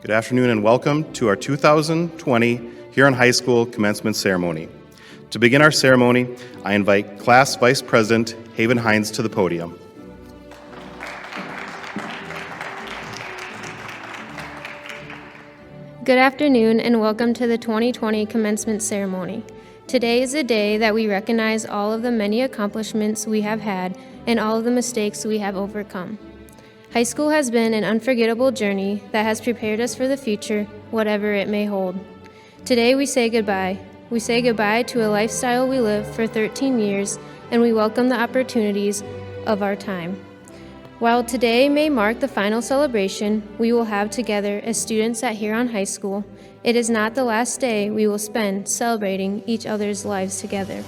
Good afternoon and welcome to our 2020 Huron High School commencement ceremony. To begin our ceremony, I invite Class Vice President Haven Hines to the podium. Good afternoon and welcome to the 2020 commencement ceremony. Today is a day that we recognize all of the many accomplishments we have had and all of the mistakes we have overcome. High school has been an unforgettable journey that has prepared us for the future, whatever it may hold. Today we say goodbye. We say goodbye to a lifestyle we lived for 13 years, and we welcome the opportunities of our time. While today may mark the final celebration we will have together as students at Huron High School, it is not the last day we will spend celebrating each other's lives together.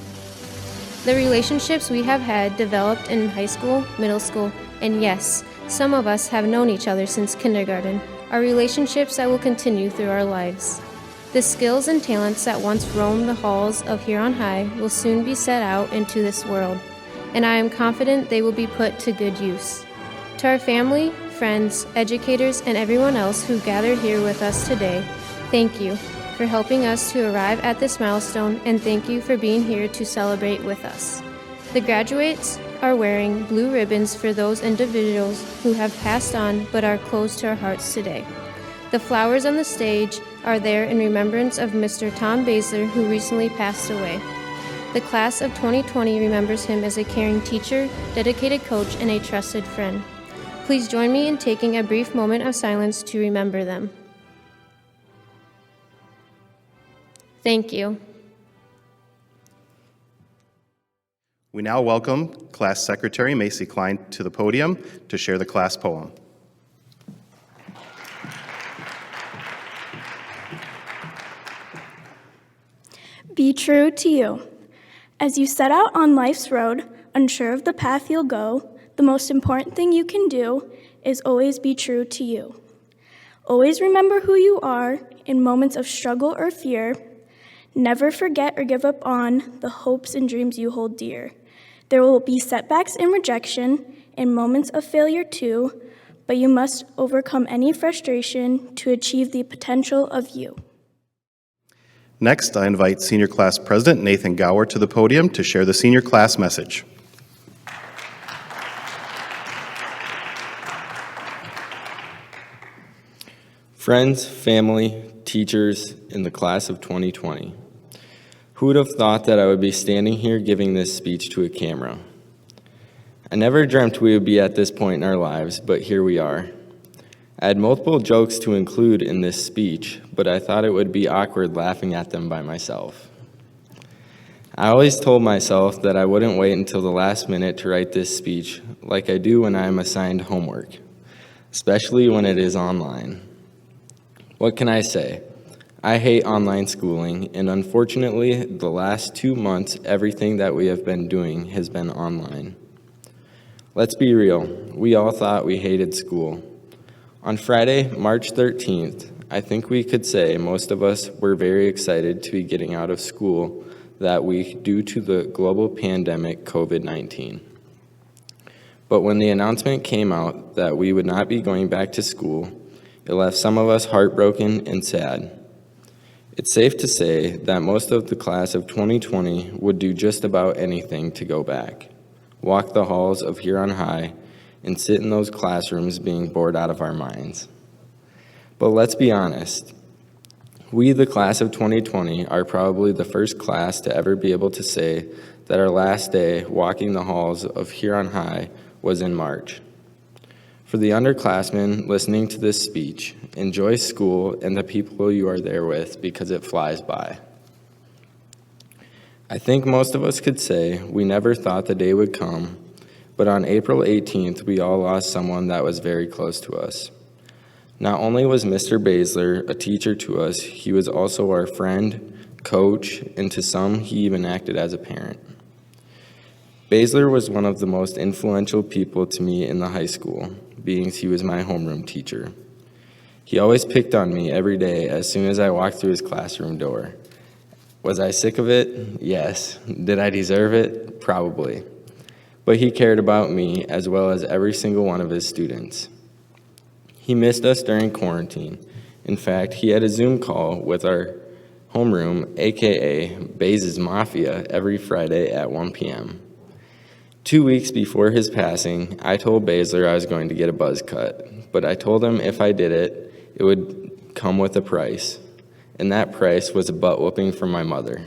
The relationships we have had developed in high school, middle school, and yes, some of us have known each other since kindergarten, are relationships that will continue through our lives. The skills and talents that once roamed the halls of Huron High will soon be set out into this world, and I am confident they will be put to good use. To our family, friends, educators, and everyone else who gathered here with us today, thank you for helping us to arrive at this milestone, and thank you for being here to celebrate with us. The graduates are wearing blue ribbons for those individuals who have passed on but are close to our hearts today. The flowers on the stage are there in remembrance of Mr. Tom Baszler, who recently passed away. The class of 2020 remembers him as a caring teacher, dedicated coach, and a trusted friend. Please join me in taking a brief moment of silence to remember them. Thank you. We now welcome Class Secretary Macy Klein to the podium to share the class poem. Be true to you. As you set out on life's road, unsure of the path you'll go, the most important thing you can do is always be true to you. Always remember who you are in moments of struggle or fear. Never forget or give up on the hopes and dreams you hold dear. There will be setbacks and rejection and moments of failure too, but you must overcome any frustration to achieve the potential of you. Next, I invite Senior Class President Nathan Gower to the podium to share the senior class message. Friends, family, teachers in the class of 2020. Who would have thought that I would be standing here giving this speech to a camera? I never dreamt we would be at this point in our lives, but here we are. I had multiple jokes to include in this speech, but I thought it would be awkward laughing at them by myself. I always told myself that I wouldn't wait until the last minute to write this speech like I do when I am assigned homework, especially when it is online. What can I say? I hate online schooling, and unfortunately, the last 2 months, everything that we have been doing has been online. Let's be real, we all thought we hated school. On Friday, March 13th, I think we could say most of us were very excited to be getting out of school that week due to the global pandemic COVID-19. But when the announcement came out that we would not be going back to school, it left some of us heartbroken and sad. It's safe to say that most of the class of 2020 would do just about anything to go back, walk the halls of Huron High, and sit in those classrooms being bored out of our minds. But let's be honest, we, the class of 2020, are probably the first class to ever be able to say that our last day walking the halls of Huron High was in March. For the underclassmen listening to this speech, enjoy school and the people you are there with because it flies by. I think most of us could say we never thought the day would come, but on April 18th, we all lost someone that was very close to us. Not only was Mr. Baszler a teacher to us, he was also our friend, coach, and to some, he even acted as a parent. Baszler was one of the most influential people to me in the high school, being he was my homeroom teacher. He always picked on me every day as soon as I walked through his classroom door. Was I sick of it? Yes. Did I deserve it? Probably. But he cared about me as well as every single one of his students. He missed us during quarantine, In fact, he had a Zoom call with our homeroom, aka Baze's Mafia, every Friday at 1 p.m. 2 weeks before his passing, I told Baszler I was going to get a buzz cut, but I told him if I did it, it would come with a price, and that price was a butt whooping from my mother.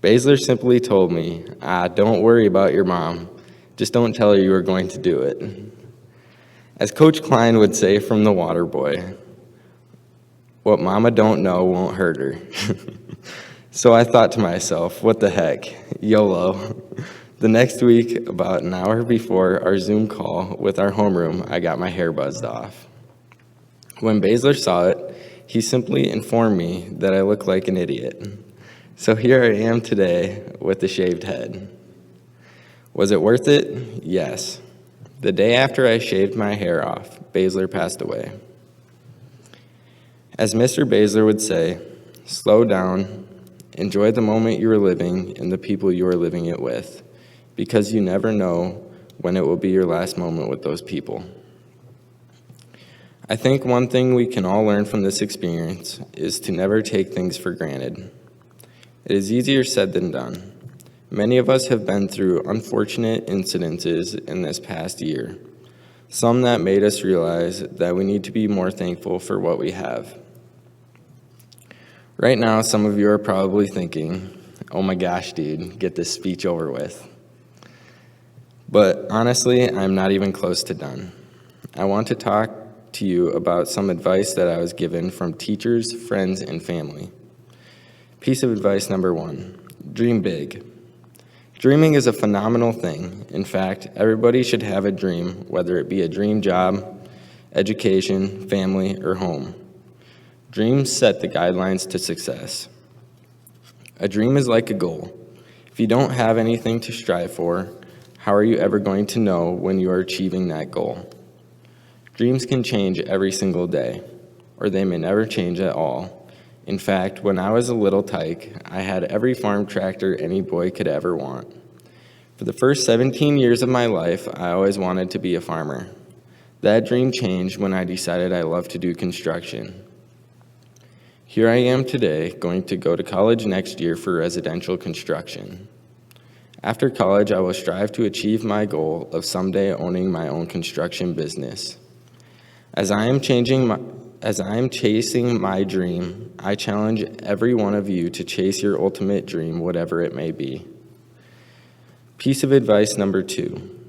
Baszler simply told me, don't worry about your mom, just don't tell her you were going to do it. As Coach Klein would say from The Water Boy, what mama don't know won't hurt her. So I thought to myself, what the heck, YOLO. The next week, about an hour before our Zoom call with our homeroom, I got my hair buzzed off. When Baszler saw it, he simply informed me that I looked like an idiot. So here I am today with a shaved head. Was it worth it? Yes. The day after I shaved my hair off, Baszler passed away. As Mr. Baszler would say, slow down, enjoy the moment you are living and the people you are living it with, because you never know when it will be your last moment with those people. I think one thing we can all learn from this experience is to never take things for granted. It is easier said than done. Many of us have been through unfortunate incidences in this past year, some that made us realize that we need to be more thankful for what we have. Right now, some of you are probably thinking, oh my gosh, dude, get this speech over with. But honestly, I'm not even close to done. I want to talk to you about some advice that I was given from teachers, friends, and family. Piece of advice number 1, dream big. Dreaming is a phenomenal thing. In fact, everybody should have a dream, whether it be a dream job, education, family, or home. Dreams set the guidelines to success. A dream is like a goal. If you don't have anything to strive for, how are you ever going to know when you are achieving that goal? Dreams can change every single day, or they may never change at all. In fact, when I was a little tyke, I had every farm tractor any boy could ever want. For the first 17 years of my life, I always wanted to be a farmer. That dream changed when I decided I loved to do construction. Here I am today, going to go to college next year for residential construction. After college, I will strive to achieve my goal of someday owning my own construction business. As I am chasing my dream, I challenge every one of you to chase your ultimate dream, whatever it may be. Piece of advice number 2,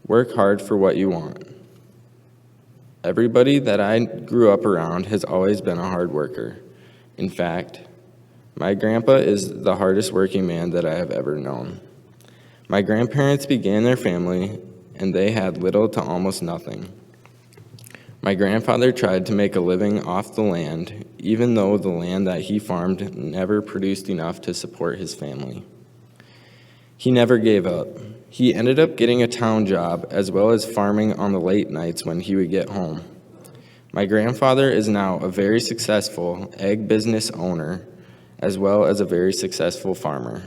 work hard for what you want. Everybody that I grew up around has always been a hard worker. In fact, my grandpa is the hardest working man that I have ever known. My grandparents began their family, and they had little to almost nothing. My grandfather tried to make a living off the land, even though the land that he farmed never produced enough to support his family. He never gave up. He ended up getting a town job as well as farming on the late nights when he would get home. My grandfather is now a very successful egg business owner as well as a very successful farmer.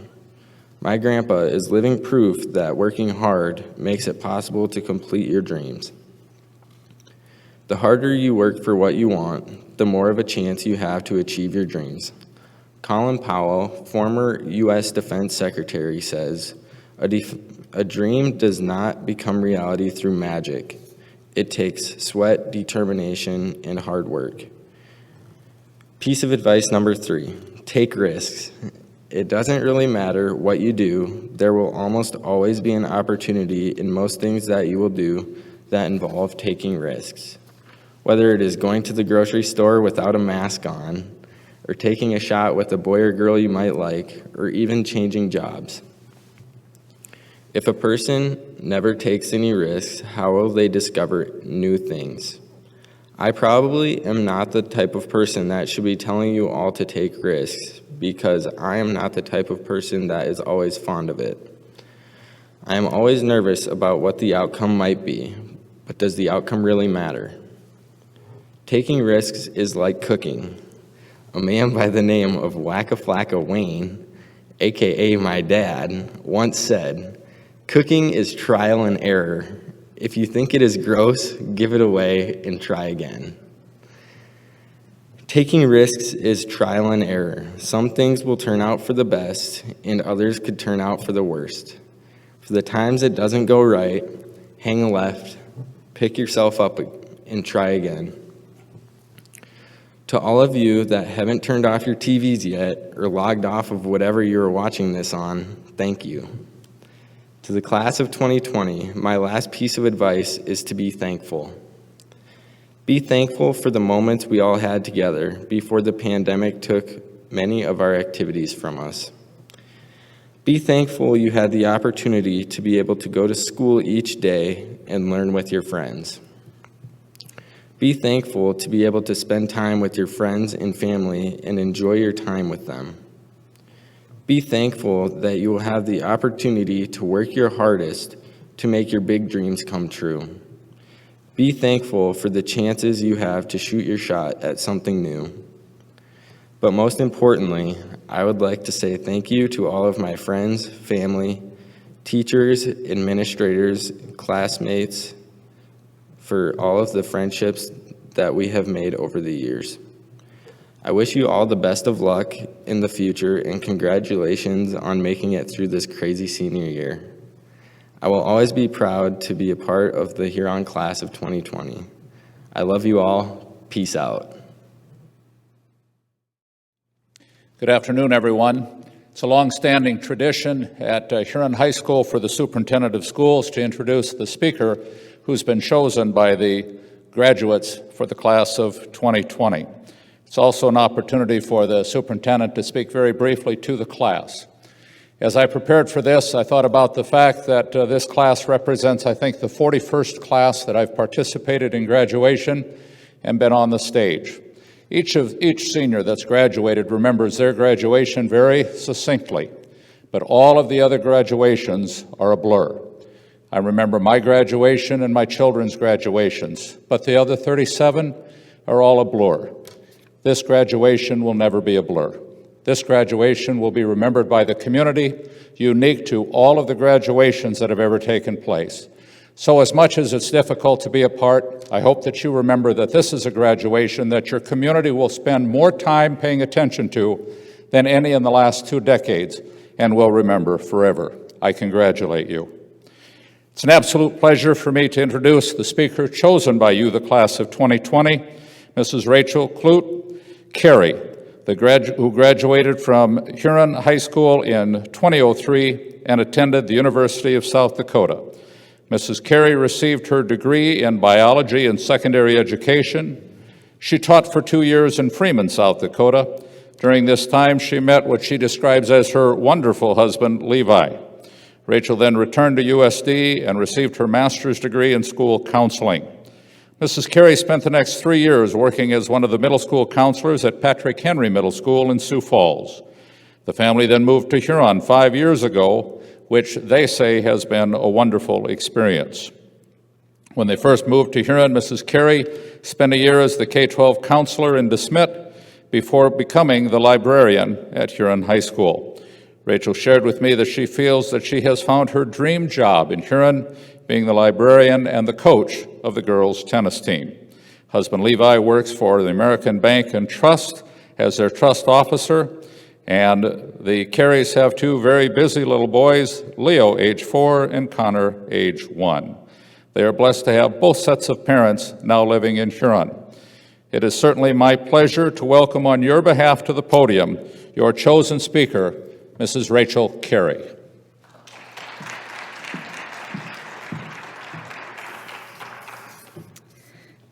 My grandpa is living proof that working hard makes it possible to complete your dreams. The harder you work for what you want, the more of a chance you have to achieve your dreams. Colin Powell, former U.S. Defense Secretary, says, a dream does not become reality through magic. It takes sweat, determination, and hard work. Piece of advice number 3, take risks. It doesn't really matter what you do. There will almost always be an opportunity in most things that you will do that involve taking risks. Whether it is going to the grocery store without a mask on, or taking a shot with a boy or girl you might like, or even changing jobs. If a person never takes any risks, how will they discover new things? I probably am not the type of person that should be telling you all to take risks, because I am not the type of person that is always fond of it. I am always nervous about what the outcome might be, but does the outcome really matter? Taking risks is like cooking. A man by the name of Wacka Flacka Wayne, aka my dad, once said, "Cooking is trial and error. If you think it is gross, give it away and try again." Taking risks is trial and error. Some things will turn out for the best, and others could turn out for the worst. For the times it doesn't go right, hang a left, pick yourself up, and try again. To all of you that haven't turned off your TVs yet or logged off of whatever you're watching this on, thank you. To the class of 2020, my last piece of advice is to be thankful. Be thankful for the moments we all had together before the pandemic took many of our activities from us. Be thankful you had the opportunity to be able to go to school each day and learn with your friends. Be thankful to be able to spend time with your friends and family and enjoy your time with them. Be thankful that you will have the opportunity to work your hardest to make your big dreams come true. Be thankful for the chances you have to shoot your shot at something new. But most importantly, I would like to say thank you to all of my friends, family, teachers, administrators, classmates, for all of the friendships that we have made over the years. I wish you all the best of luck in the future and congratulations on making it through this crazy senior year. I will always be proud to be a part of the Huron class of 2020. I love you all. Peace out. Good afternoon, everyone. It's a long-standing tradition at Huron High School for the superintendent of schools to introduce the speaker who's been chosen by the graduates for the class of 2020. It's also an opportunity for the superintendent to speak very briefly to the class. As I prepared for this, I thought about the fact that this class represents, I think, the 41st class that I've participated in graduation and been on the stage. Each senior that's graduated remembers their graduation very succinctly, but all of the other graduations are a blur. I remember my graduation and my children's graduations, but the other 37 are all a blur. This graduation will never be a blur. This graduation will be remembered by the community, unique to all of the graduations that have ever taken place. So as much as it's difficult to be a part, I hope that you remember that this is a graduation that your community will spend more time paying attention to than any in the last 2 decades and will remember forever. I congratulate you. It's an absolute pleasure for me to introduce the speaker chosen by you, the class of 2020, Mrs. Rachel Carey, who graduated from Huron High School in 2003 and attended the University of South Dakota. Mrs. Carey received her degree in biology and secondary education. She taught for 2 years in Freeman, South Dakota. During this time, she met what she describes as her wonderful husband, Levi. Rachel then returned to USD and received her master's degree in school counseling. Mrs. Carey spent the next 3 years working as one of the middle school counselors at Patrick Henry Middle School in Sioux Falls. The family then moved to Huron 5 years ago, which they say has been a wonderful experience. When they first moved to Huron, Mrs. Carey spent a year as the K-12 counselor in DeSmet before becoming the librarian at Huron High School. Rachel shared with me that she feels that she has found her dream job in Huron, being the librarian and the coach of the girls' tennis team. Husband Levi works for the American Bank and Trust as their trust officer, and the Careys have 2 very busy little boys, Leo, age 4, and Connor, age 1. They are blessed to have both sets of parents now living in Huron. It is certainly my pleasure to welcome on your behalf to the podium your chosen speaker, Mrs. Rachel Carey.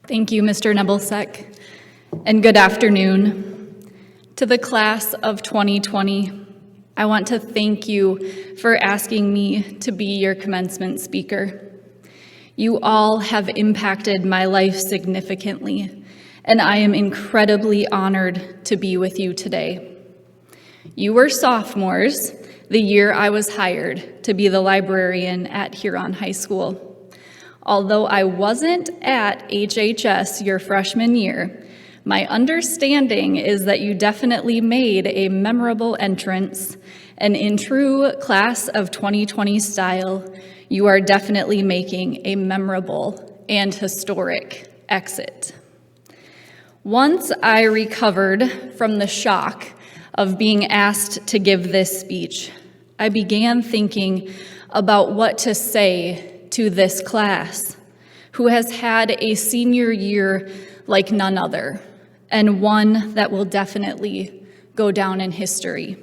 Thank you, Mr. Nebelseck, and good afternoon. To the class of 2020, I want to thank you for asking me to be your commencement speaker. You all have impacted my life significantly, and I am incredibly honored to be with you today. You were sophomores the year I was hired to be the librarian at Huron High School. Although I wasn't at HHS your freshman year, my understanding is that you definitely made a memorable entrance, and in true class of 2020 style, you are definitely making a memorable and historic exit. Once I recovered from the shock of being asked to give this speech, I began thinking about what to say to this class, who has had a senior year like none other, and one that will definitely go down in history.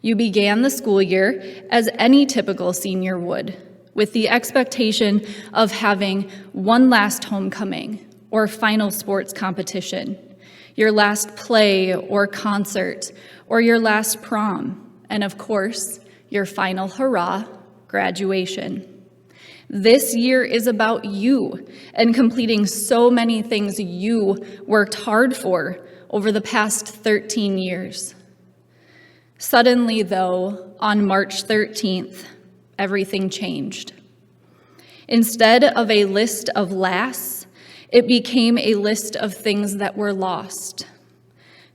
You began the school year as any typical senior would, with the expectation of having one last homecoming or final sports competition, your last play or concert, or your last prom, and of course, your final hurrah, graduation. This year is about you and completing so many things you worked hard for over the past 13 years. Suddenly, though, on March 13th, everything changed. Instead of a list of lasts, it became a list of things that were lost.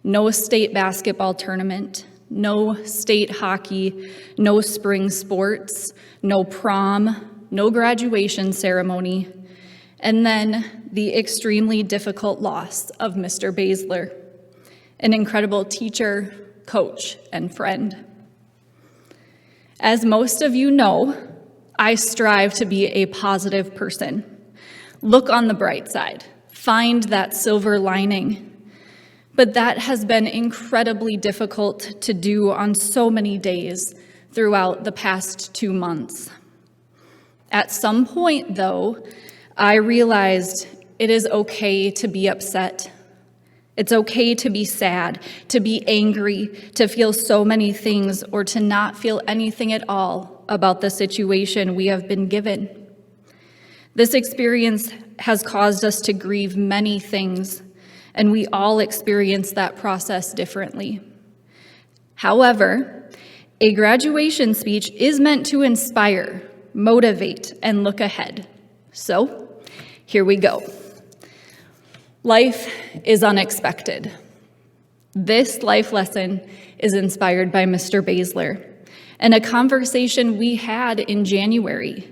No state basketball tournament, no state hockey, no spring sports, no prom, no graduation ceremony, and then the extremely difficult loss of Mr. Baszler, an incredible teacher, coach, and friend. As most of you know, I strive to be a positive person. Look on the bright side, find that silver lining. But that has been incredibly difficult to do on so many days throughout the past 2 months. At some point, though, I realized it is okay to be upset. It's okay to be sad, to be angry, to feel so many things, or to not feel anything at all about the situation we have been given. This experience has caused us to grieve many things, and we all experience that process differently. However, a graduation speech is meant to inspire, motivate, and look ahead. So, here we go. Life is unexpected. This life lesson is inspired by Mr. Baszler and a conversation we had in January.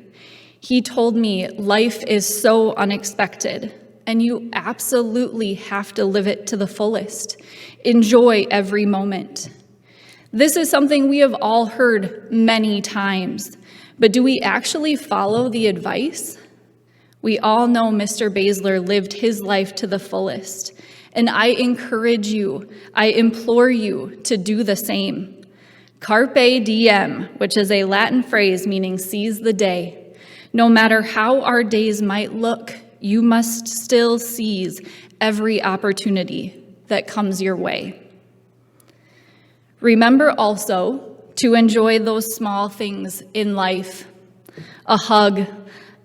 He told me life is so unexpected, and you absolutely have to live it to the fullest. Enjoy every moment. This is something we have all heard many times, but do we actually follow the advice? We all know Mr. Baszler lived his life to the fullest, and I encourage you, I implore you to do the same. Carpe diem, which is a Latin phrase meaning seize the day. No matter how our days might look, you must still seize every opportunity that comes your way. Remember also to enjoy those small things in life: a hug,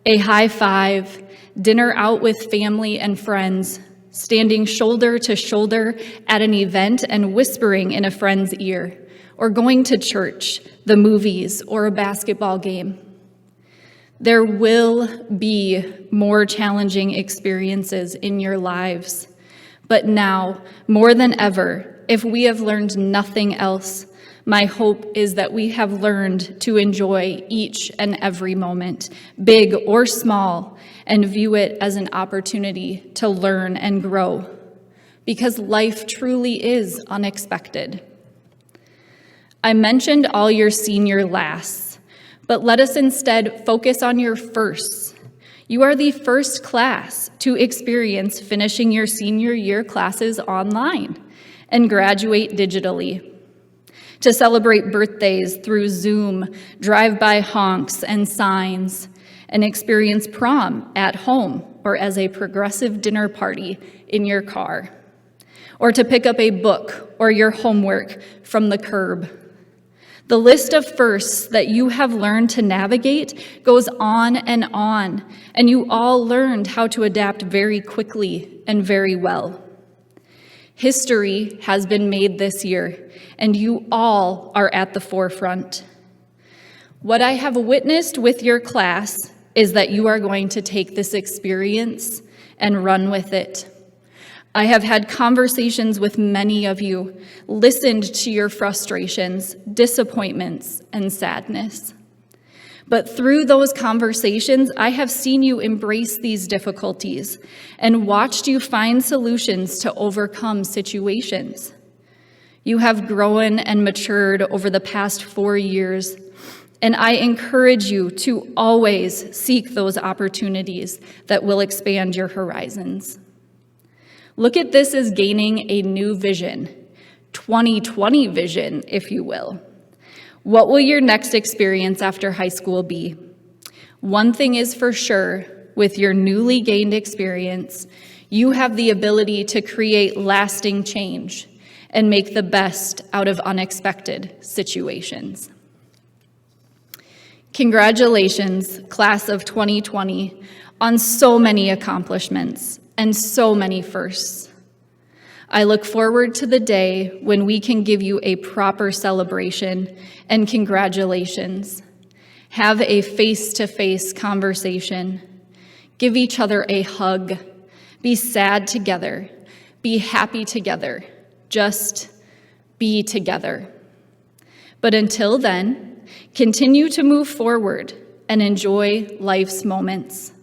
a high five, dinner out with family and friends, standing shoulder to shoulder at an event and whispering in a friend's ear, or going to church, the movies, or a basketball game. There will be more challenging experiences in your lives, but now, more than ever, if we have learned nothing else, my hope is that we have learned to enjoy each and every moment, big or small, and view it as an opportunity to learn and grow, because life truly is unexpected. I mentioned all your senior lasts, but let us instead focus on your firsts. You are the first class to experience finishing your senior year classes online and graduate digitally, to celebrate birthdays through Zoom, drive-by honks and signs, and experience prom at home or as a progressive dinner party in your car, or to pick up a book or your homework from the curb. The list of firsts that you have learned to navigate goes on, and you all learned how to adapt very quickly and very well. History has been made this year, and you all are at the forefront. What I have witnessed with your class is that you are going to take this experience and run with it. I have had conversations with many of you, listened to your frustrations, disappointments, and sadness. But through those conversations, I have seen you embrace these difficulties and watched you find solutions to overcome situations. You have grown and matured over the past 4 years, and I encourage you to always seek those opportunities that will expand your horizons. Look at this as gaining a new vision, 2020 vision, if you will. What will your next experience after high school be? One thing is for sure, with your newly gained experience, you have the ability to create lasting change and make the best out of unexpected situations. Congratulations, class of 2020, on so many accomplishments and so many firsts. I look forward to the day when we can give you a proper celebration and congratulations. Have a face-to-face conversation. Give each other a hug. Be sad together. Be happy together. Just be together. But until then, continue to move forward and enjoy life's moments.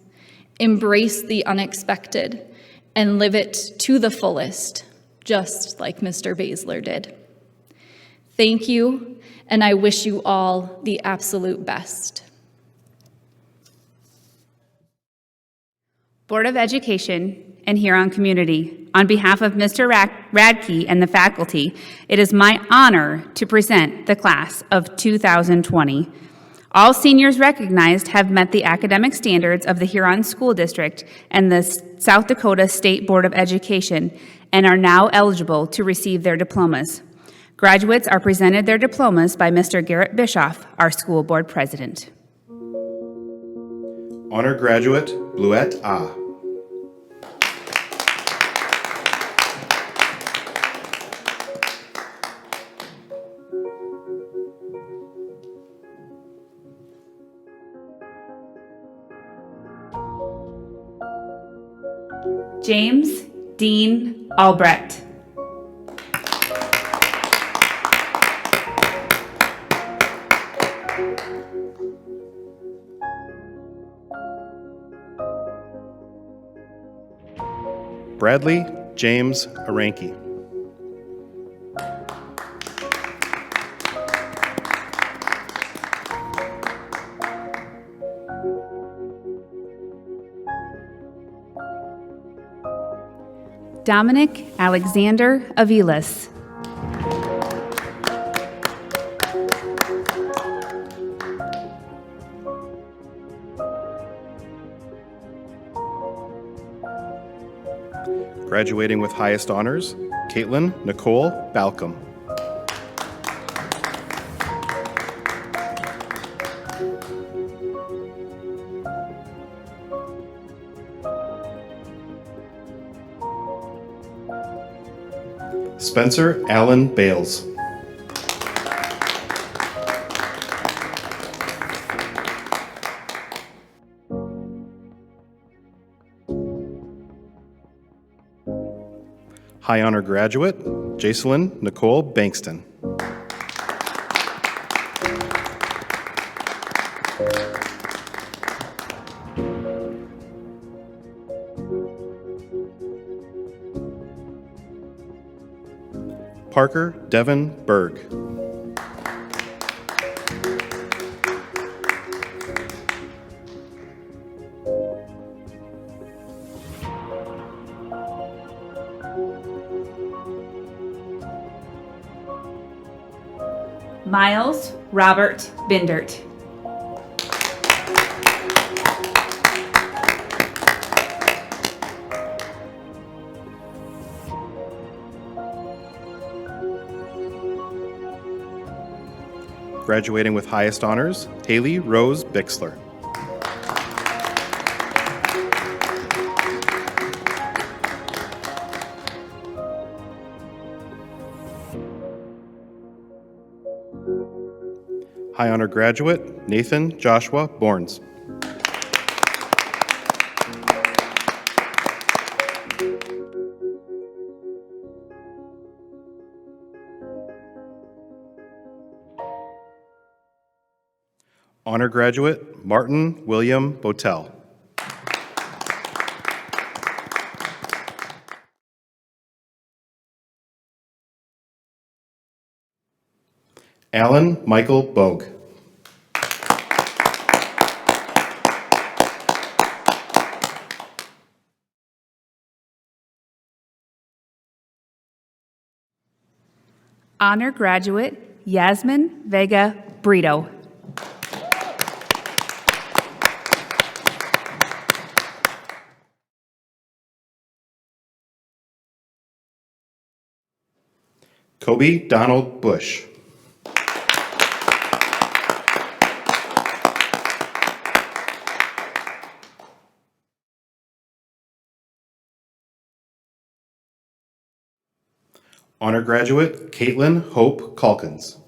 Embrace the unexpected and live it to the fullest, just like Mr. Baszler did. Thank you, and I wish you all the absolute best. Board of Education and Huron community, on behalf of Mr. Radke and the faculty, it is my honor to present the class of 2020. All seniors recognized have met the academic standards of the Huron School District and the South Dakota State Board of Education and are now eligible to receive their diplomas. Graduates are presented their diplomas by Mr. Garrett Bischoff, our school board president. Honor graduate, Bluette A. James Dean Albrecht. Bradley James Aranki. Dominic Alexander Aviles. Graduating with highest honors, Caitlin Nicole Balcom. Spencer Allen Bales. High honor graduate, Jacelyn Nicole Bankston. Parker Devin Berg. Miles Robert Bindert. Graduating with highest honors, Haley Rose Bixler. High honor graduate, Nathan Joshua Borns. Honor graduate Martin William Botel. Alan Michael Bogue. Honor graduate Yasmin Vega Brito. Kobe Donald Bush. Honor graduate Caitlin Hope Calkins.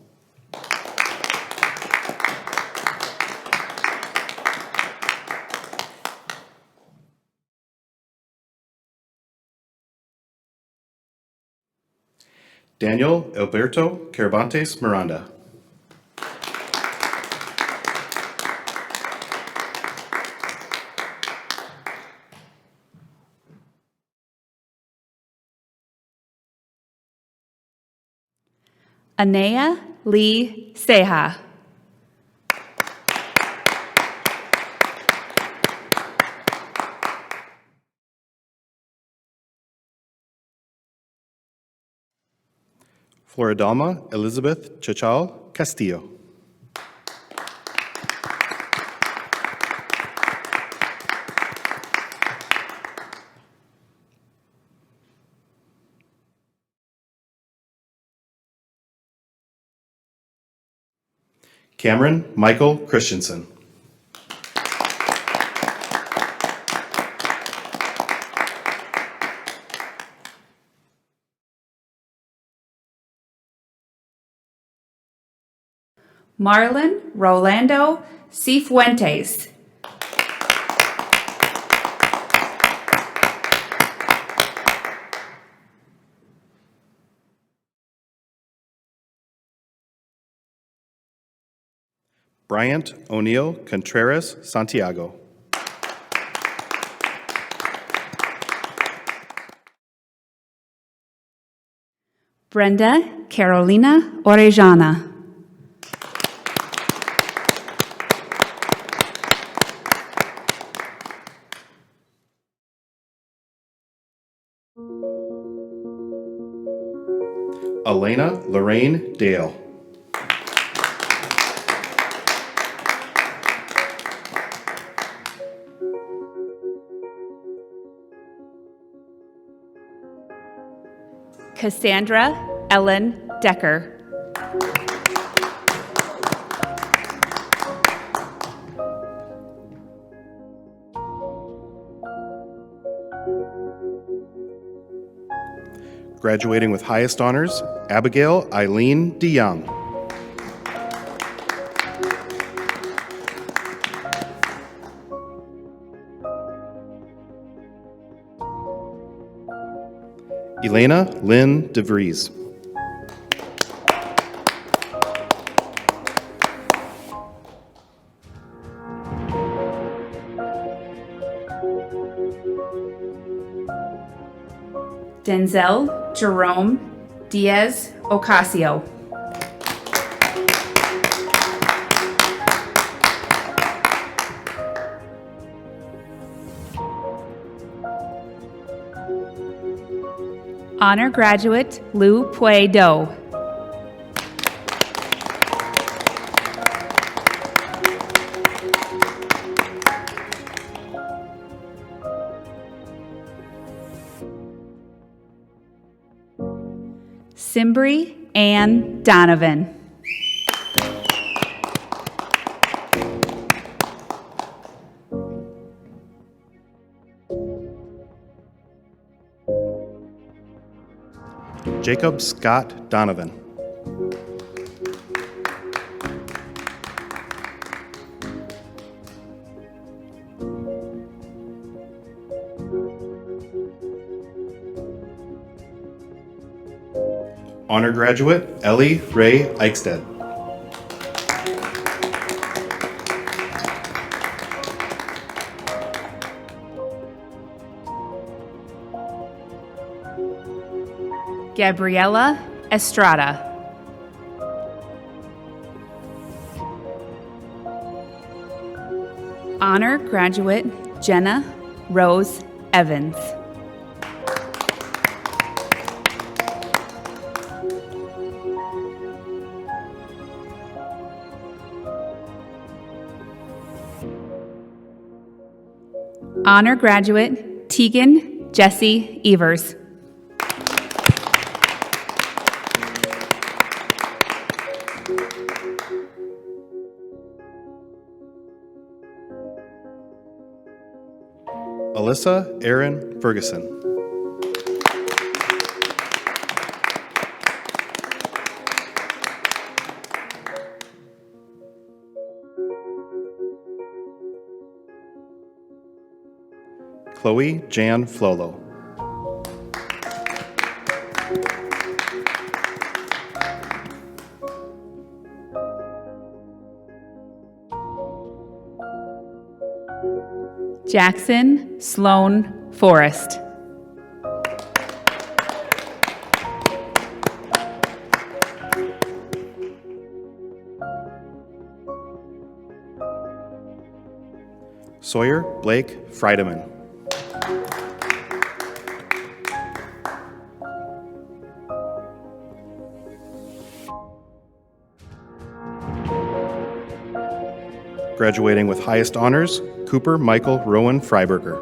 Daniel Alberto Carabantes Miranda. Anea Lee Seha. Floridalma Elizabeth Chachal Castillo. Cameron Michael Christensen. Marlon Rolando Cifuentes. Bryant O'Neill Contreras Santiago. Brenda Carolina Orellana. Elena Lorraine Dale. Cassandra Ellen Decker. Graduating with highest honors, Abigail Eileen DeYoung. Elena Lynn DeVries. Denzel Jerome Diaz Ocasio. Honor graduate Lu Pui Do. Simbri Ann Donovan. Jacob Scott Donovan. Honor graduate Ellie Ray Eichstead. Gabriela Estrada. Honor graduate Jenna Rose Evans. Honor graduate Tegan Jesse Evers. Alyssa Erin Ferguson. Chloe Jan Flolo. Jackson Sloan Forrest. Sawyer Blake Friedemann. Graduating with highest honors, Cooper Michael Rowan Freiberger.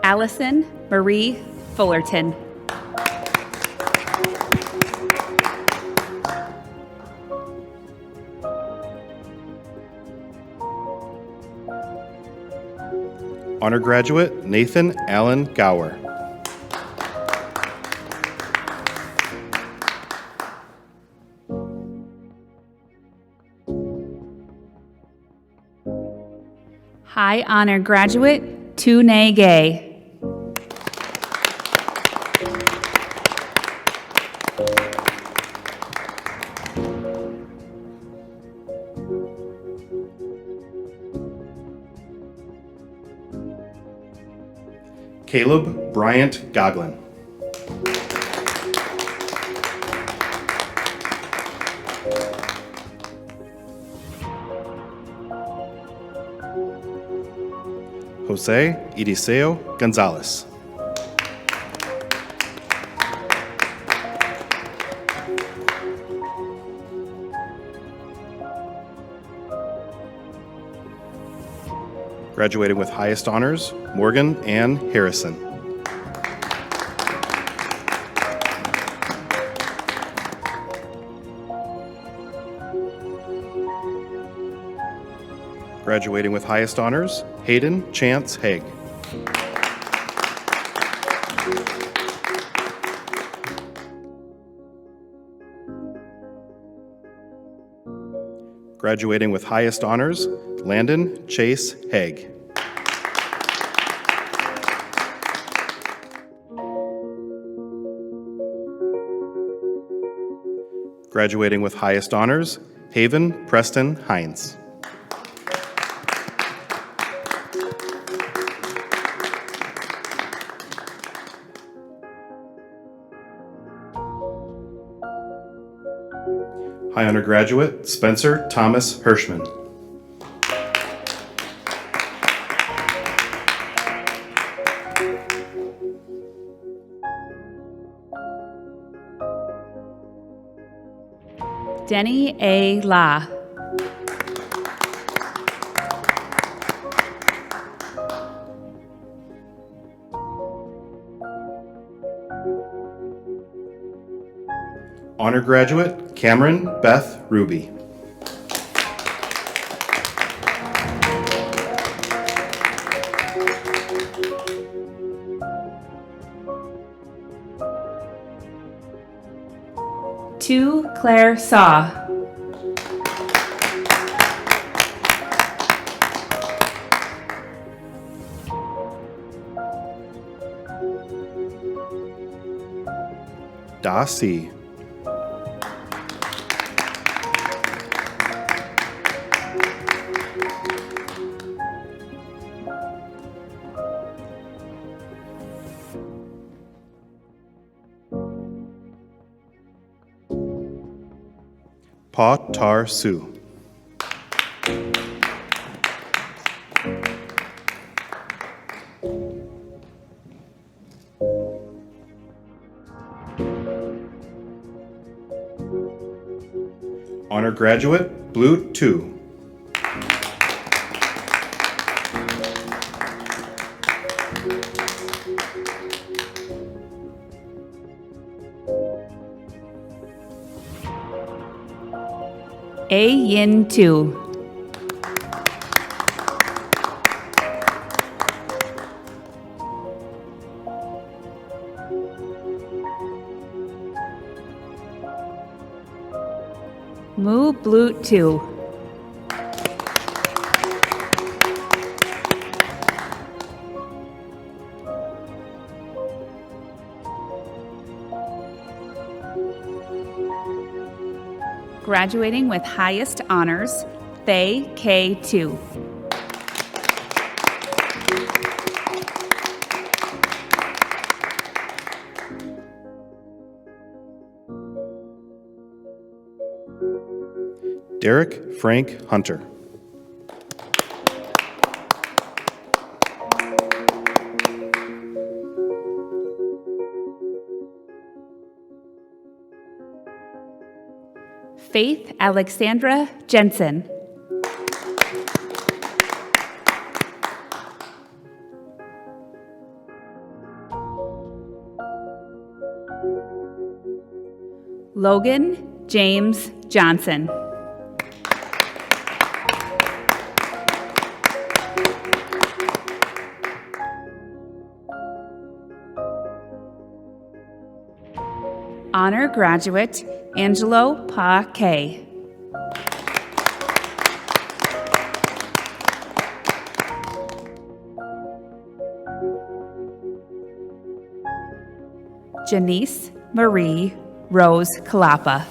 Allison Marie Fullerton. Honor graduate, Nathan Allen Gower. High honor graduate Tunay Gay. Caleb Bryant Goglin. Jose Idiseo Gonzalez. Graduating with highest honors, Morgan Ann Harrison. Graduating with highest honors, Hayden Chance Haig. Graduating with highest honors, Landon Chase Haig. Graduating with highest honors, Haven Preston Hines. High honor graduate, Spencer Thomas Hirschman. Denny A. La. Honor graduate, Cameron Beth Ruby. To Claire Saw. Da C. Pa Tar Su. Honor Graduate, Blue 2. A Yin 2. Mu Blute 2. Graduating with highest honors, Thay K2. Derek Frank Hunter. Faith Alexandra Jensen. Logan James Johnson. Honor Graduate Angelo Pa K. Janice Marie Rose Kalapa.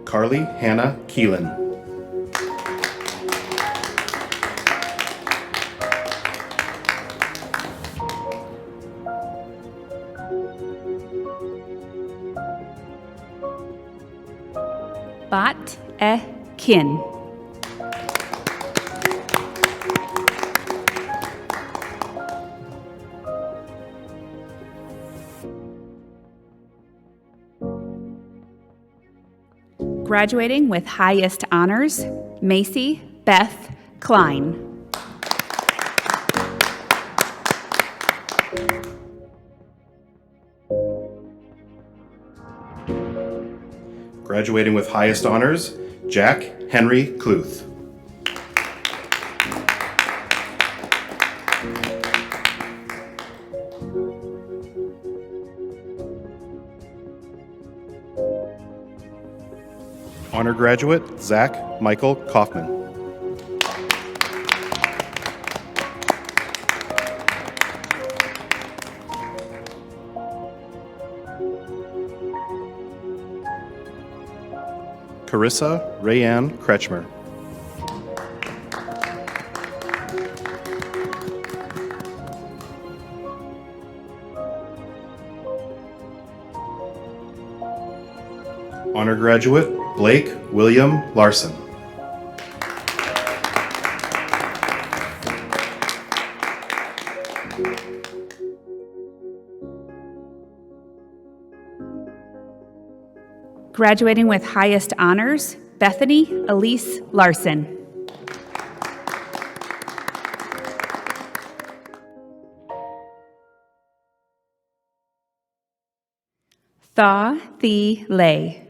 Carly Hannah Keelan. Bat E Kin. Graduating with highest honors, Macy Beth Klein. Graduating with highest honors, Jack Henry Cluth. Honor Graduate, Zach Michael Kaufman. Carissa Rayanne Kretschmer. Honor Graduate, Blake William Larson. Graduating with highest honors, Bethany Elise Larson. Thaw The Lay.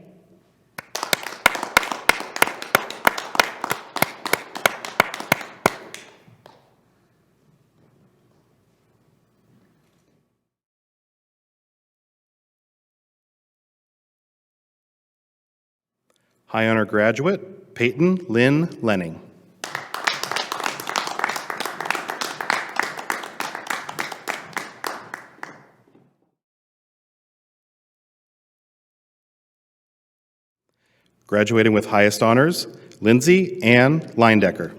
High Honor Graduate, Peyton Lynn Lenning. Graduating with highest honors, Lindsay Ann Leindecker.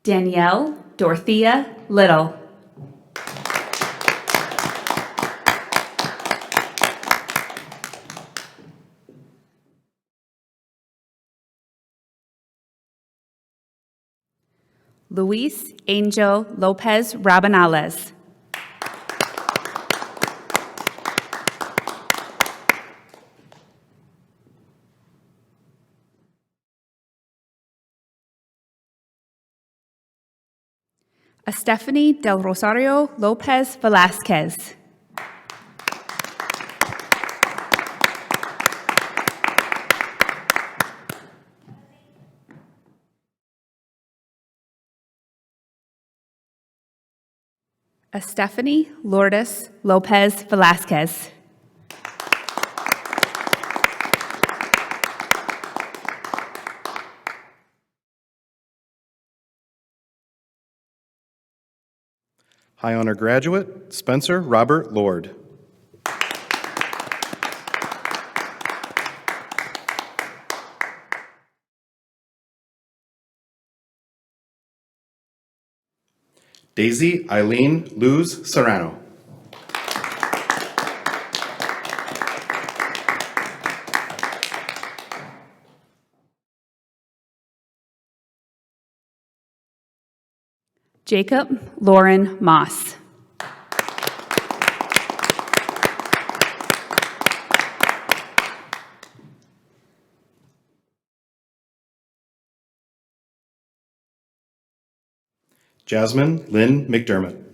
Danielle Dorothea Little. Luis Angel Lopez Rabanales. Stephanie Del Rosario Lopez Velasquez. Stephanie Lourdes Lopez Velasquez. High honor graduate, Spencer Robert Lord. Daisy Eileen Luz Serrano. Jacob Lauren Moss. Jasmine Lynn McDermott.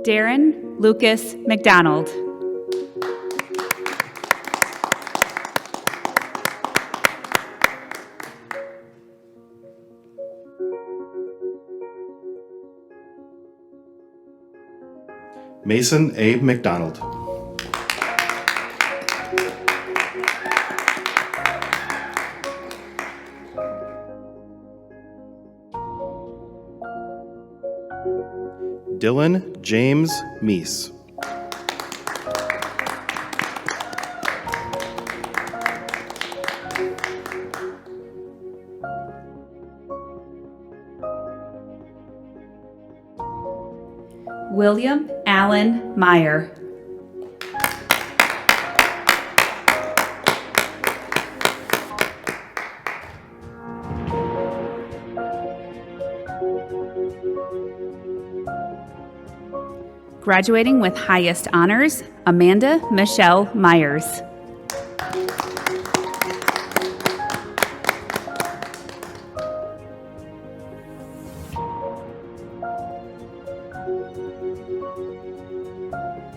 Darren Lucas McDonald. Mason A. McDonald. Dylan James Meese. William Allen Meyer. Graduating with highest honors, Amanda Michelle Myers.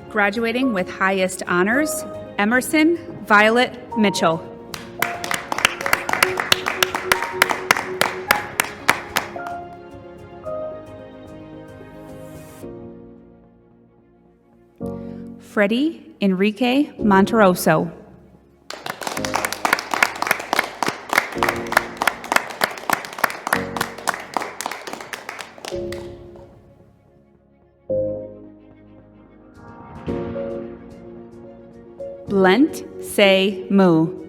Graduating with highest honors, Emerson Violet Mitchell. Freddie Enrique Monteroso. Blent Say Moo.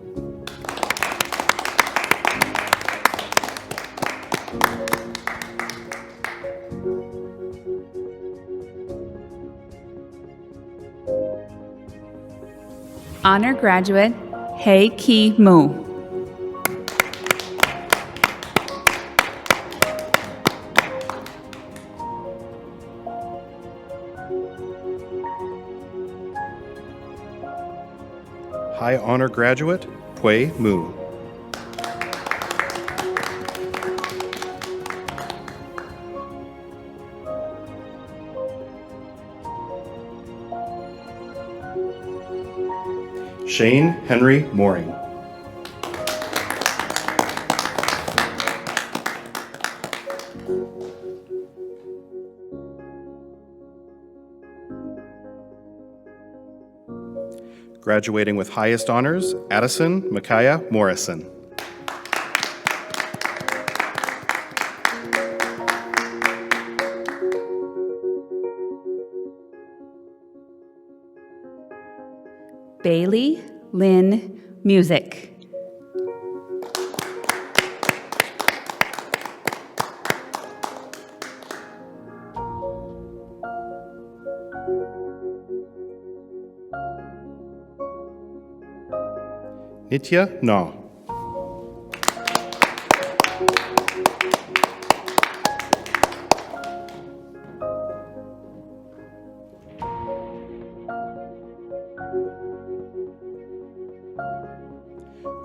Honor graduate, Hei Ki Moo. High honor graduate, Pui Mu. Shane Henry Mooring. Graduating with highest honors, Addison Micaiah Morrison. Bailey Lynn Music. Nitya No.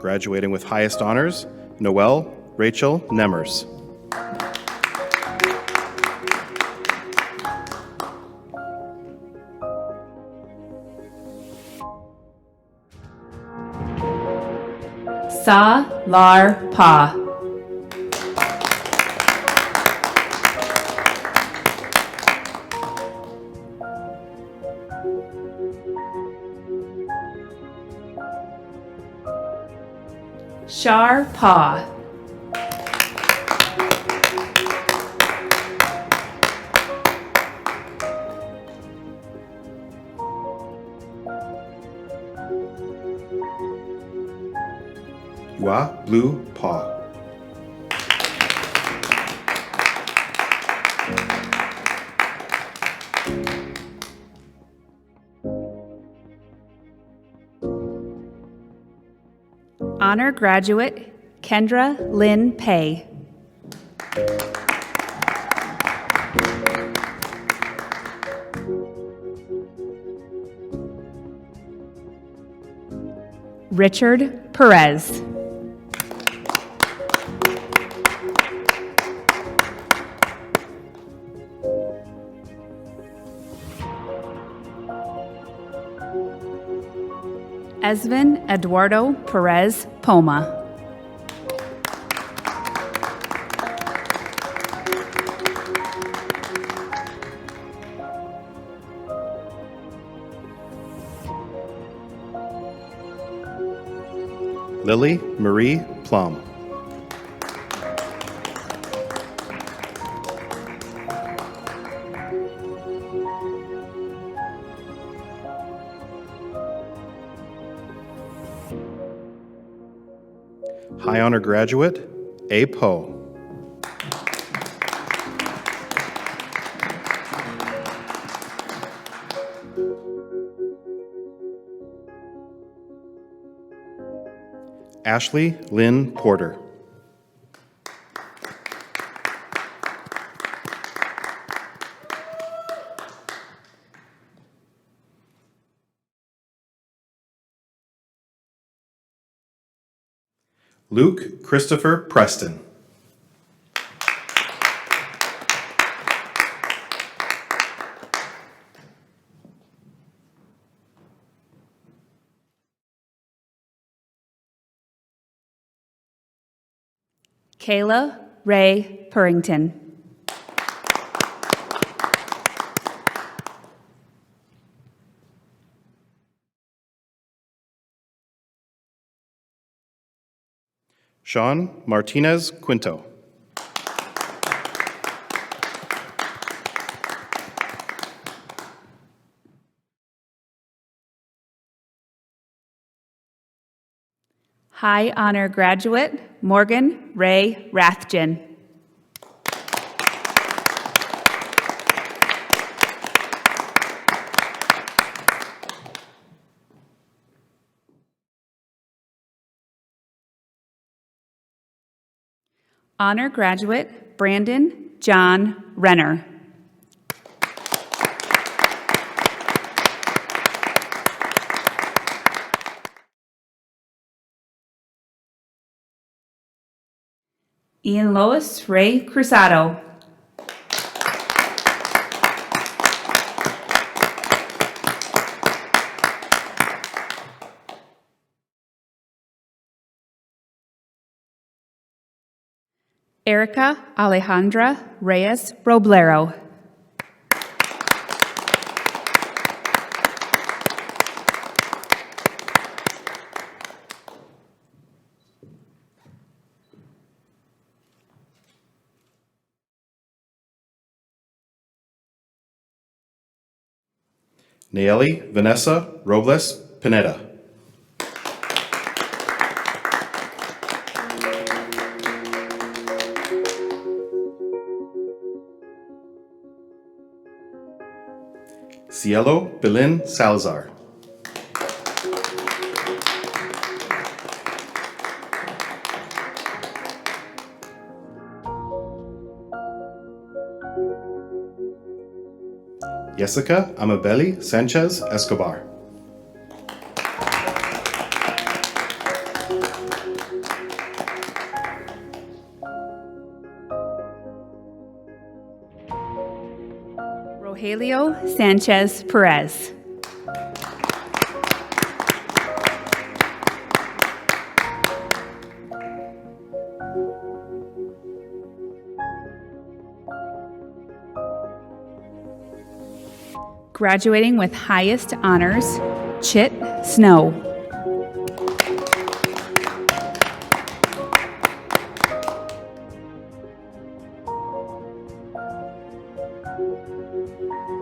Graduating with highest honors, Noelle Rachel Nemmers. Sa Lar Pa. Shar Pa. Yua Lu Pa. Honor graduate Kendra Lynn Pei. Richard Perez. Esvin Eduardo Perez Poma. Lily Marie Plum. High honor graduate, A. Poe. Ashley Lynn Porter. Luke Christopher Preston. Kayla Ray Purrington. Sean Martinez Quinto. High honor graduate Morgan Ray Rathjen. Honor graduate Brandon John Renner. Ian Lois Ray Cruzado. Erica Alejandra Reyes Roblero. Nayeli Vanessa Robles Pineda. Cielo Belin Salazar. Jessica Amabeli Sanchez Escobar. Rogelio Sanchez Perez. Graduating with highest honors, Chit Snow.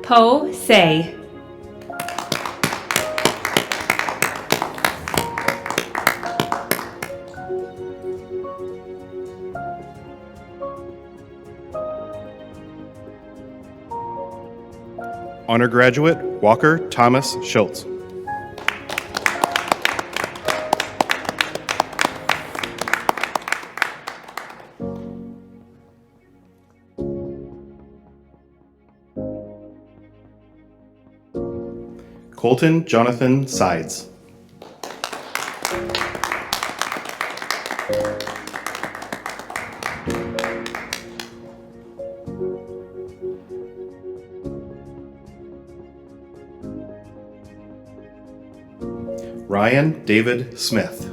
Po Say. Honor graduate Walker Thomas Schultz. Colton Jonathan Sides. Ryan David Smith.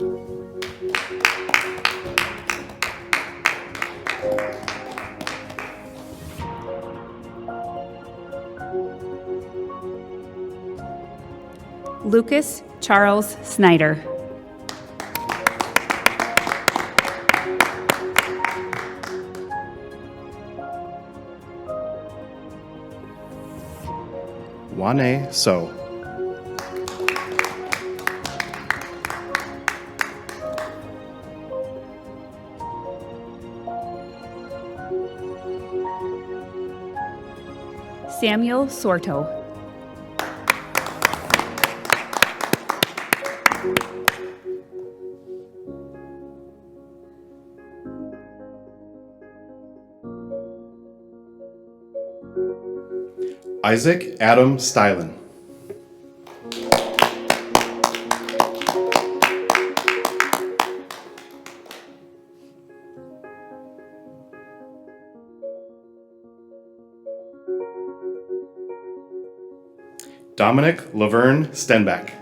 Lucas Charles Snyder. Wane So. Samuel Sorto. Isaac Adam Stylen. Dominic Laverne Stenbach.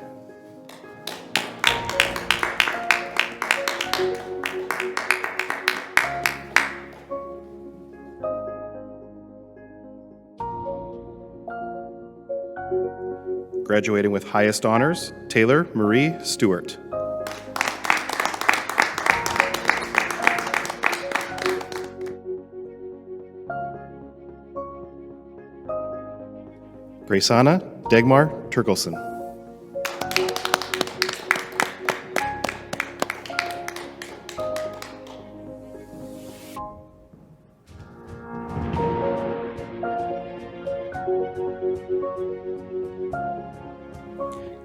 Graduating with highest honors, Taylor Marie Stewart. Graceana Dagmar Turkelson.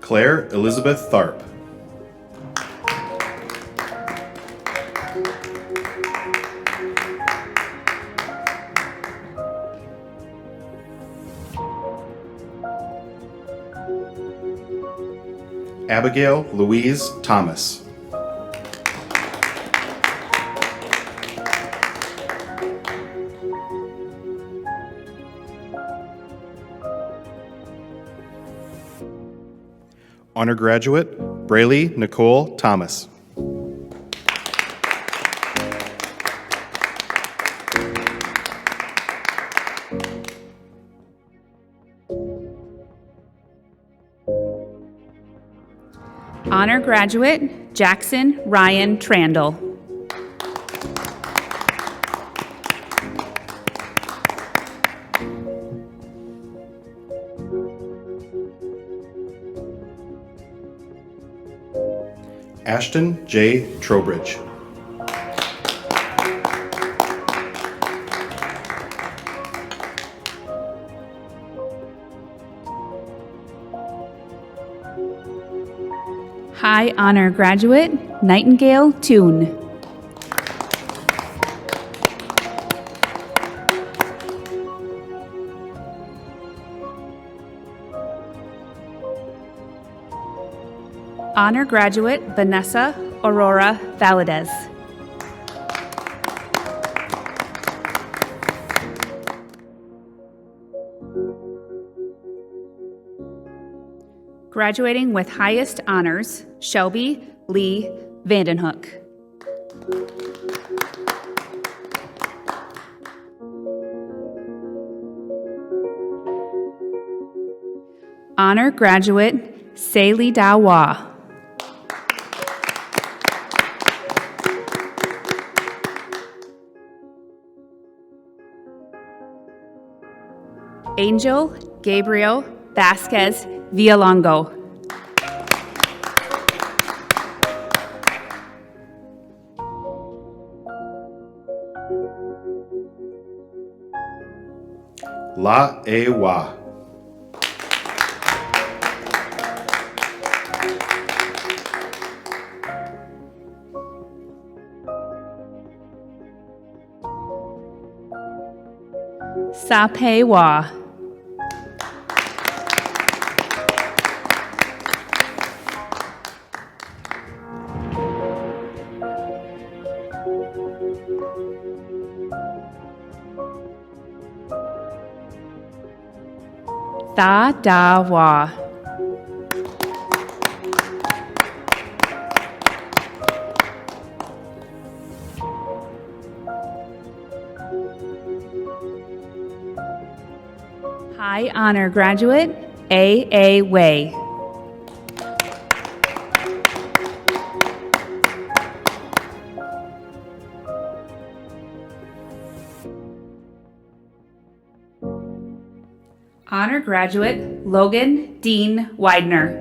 Claire Elizabeth Tharp. Abigail Louise Thomas. Honor graduate, Braylee Nicole Thomas. Honor graduate, Jackson Ryan Trandle. Ashton J. Trowbridge. High honor graduate, Nightingale Toon. Honor graduate, Vanessa Aurora Valadez. Graduating with highest honors, Shelby Lee Vandenhoek. Honor graduate, Saili Dawa. Angel Gabriel Vasquez Villalongo. La Ewa. Sapewa. Thadawa. High honor graduate, A.A. Way. Honor graduate, Logan Dean Widener.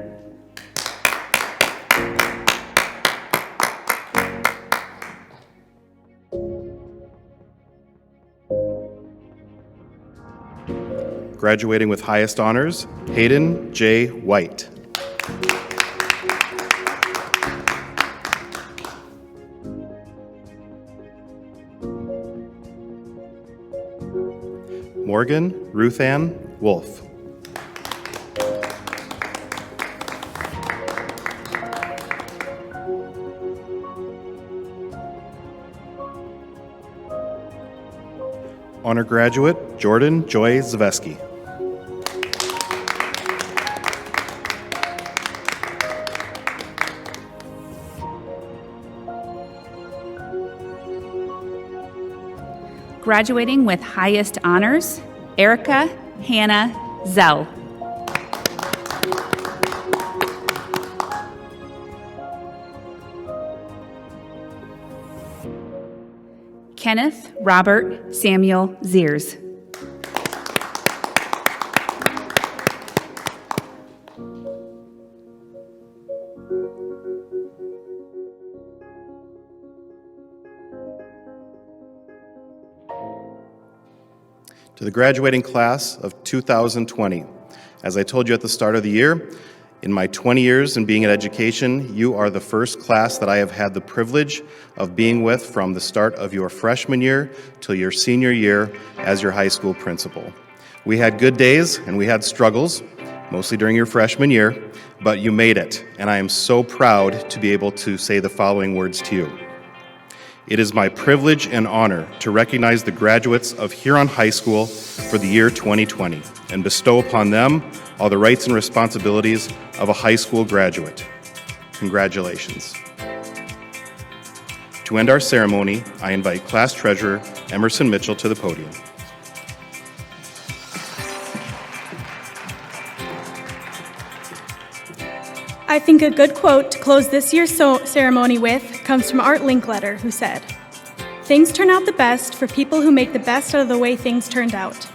Graduating with highest honors, Hayden J. White. Morgan Ruthann Wolf. Honor graduate, Jordan Joy Zaveski. Graduating with highest honors, Erica Hannah Zell. Kenneth Robert Samuel Ziers. To the graduating class of 2020, as I told you at the start of the year, in my 20 years in being in education, you are the first class that I have had the privilege of being with from the start of your freshman year till your senior year as your high school principal. We had good days and we had struggles, mostly during your freshman year, but you made it, and I am so proud to be able to say the following words to you. It is my privilege and honor to recognize the graduates of Huron High School for the year 2020 and bestow upon them all the rights and responsibilities of a high school graduate. Congratulations. To end our ceremony, I invite Class Treasurer Emerson Mitchell to the podium. I think a good quote to close this year's ceremony with comes from Art Linkletter, who said, "Things turn out the best for people who make the best out of the way things turned out."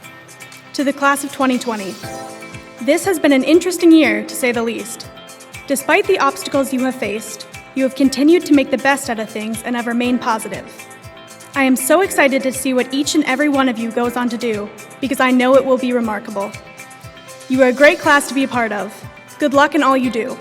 To the class of 2020, this has been an interesting year, to say the least. Despite the obstacles you have faced, You have continued to make the best out of things and have remained positive. I am so excited to see what each and every one of you goes on to do, because I know it will be remarkable. You are a great class to be a part of. Good luck in all you do.